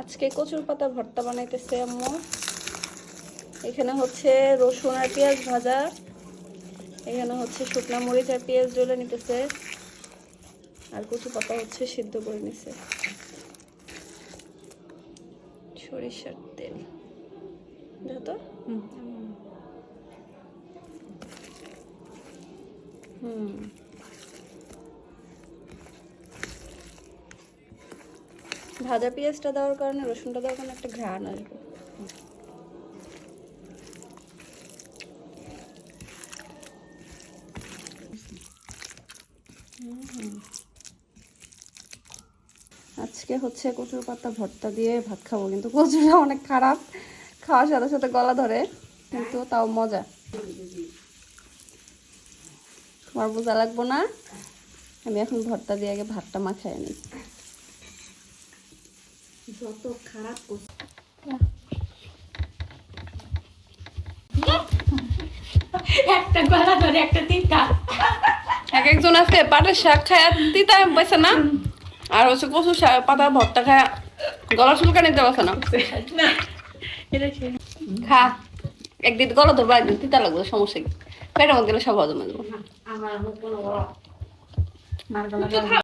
আজকে কচুর পাতা ভর্তা বানাইতেছে আম্মু। এখানে হচ্ছে রসুন আর পেঁয়াজ ভাজা, এখানে হচ্ছে শুকনা মরিচ আর পেঁয়াজ জ্বলে নিতেছে, আর কচু পাতা হচ্ছে সিদ্ধ করে নিছে। সরিষার তেল দাও তো। ভাজা পেঁয়াজটা দেওয়ার কারণে, রসুনটা দেওয়ার কারণে একটা ঘ্রাণ আসবে। আজকে হচ্ছে কচুর পাতা ভর্তা দিয়ে ভাত খাবো, কিন্তু কচুটা অনেক খারাপ, খাওয়ার সাথে সাথে গলা ধরে, কিন্তু তাও মজা। তোমার বোঝা লাগবো না, আমি এখন ভর্তা দিয়ে আগে ভাতটা মাখায় নিই। যত খারাপ একটা গলা ধরে একটা তিতা। এক একজন আছে পাটের শাক খায় তিতা পাইছে না, আর হচ্ছে কচু শাক পাতা ভর্তা খায় গলা চুলকানি দিতে পারছে না। খা, একদিন গলা ধরবো, একদিন তিতা লাগবে, সমস্যা কি? পেটের মধ্যে গেলে সব হজম হয়ে যাবো। আমার কোনো